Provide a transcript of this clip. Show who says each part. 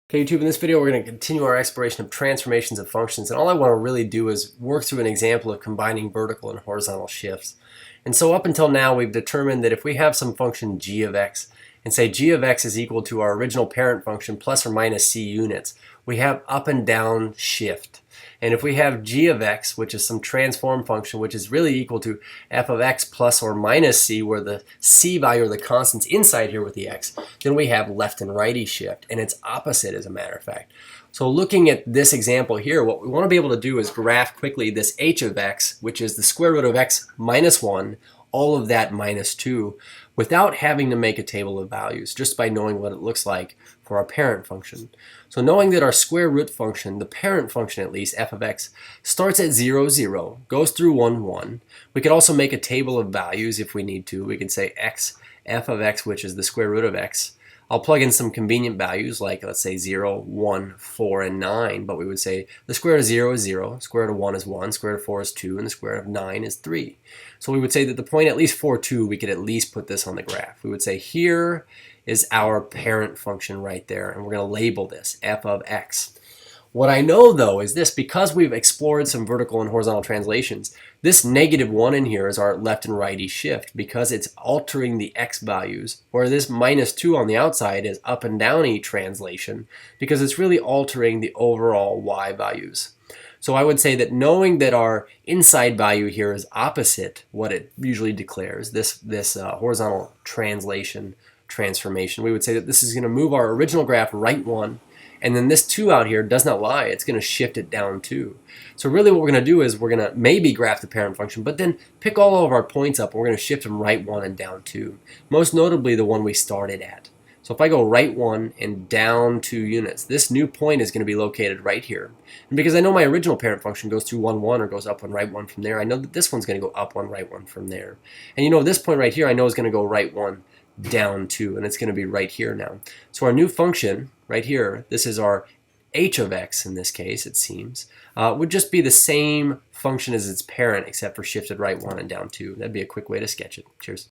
Speaker 1: Okay, YouTube, in this video we're going to continue our exploration of transformations of functions, and all I want to really do is work through an example of combining vertical and horizontal shifts. And so up until now we've determined that if we have some function g of x, and say g of x is equal to our original parent function plus or minus c units, we have up and down shift. And if we have g of x, which is some transform function, which is really equal to f of x plus or minus c, where the c value are the constants inside here with the x, then we have left and righty shift, and it's opposite as a matter of fact. So looking at this example here, what we want to be able to do is graph quickly this h of x, which is the square root of x minus 1, all of that minus 2, without having to make a table of values, just by knowing what it looks like for our parent function. So knowing that our square root function, the parent function at least, f of x, starts at 0, 0, goes through 1, 1. We could also make a table of values if we need to. We can say x, f of x, which is the square root of x. I'll plug in some convenient values like, let's say, 0, 1, 4, and 9, but we would say the square root of 0 is 0, square root of 1 is 1, square root of 4 is 2, and the square root of 9 is 3. So we would say that the point at least 4, 2, we could at least put this on the graph. We would say here is our parent function right there, and we're going to label this f of x. What I know though is this: because we've explored some vertical and horizontal translations, this negative 1 in here is our left and righty shift because it's altering the x values, where this minus 2 on the outside is up and downy translation because it's really altering the overall y values. So I would say that knowing that our inside value here is opposite what it usually declares, this horizontal transformation, we would say that this is going to move our original graph right 1, and then this 2 out here does not lie. It's going to shift it down 2. So really what we're going to do is we're going to maybe graph the parent function, but then pick all of our points up and we're going to shift them right 1 and down 2. Most notably the one we started at. So if I go right 1 and down 2 units, this new point is going to be located right here. And because I know my original parent function goes through 1, 1 or goes up 1, right 1 from there, I know that this one's going to go up 1, right 1 from there. And you know this point right here I know is going to go right 1, down 2, and it's going to be right here now. So our new function right here, this is our h of x in this case, it seems, would just be the same function as its parent except for shifted right 1 and down 2. That'd be a quick way to sketch it. Cheers.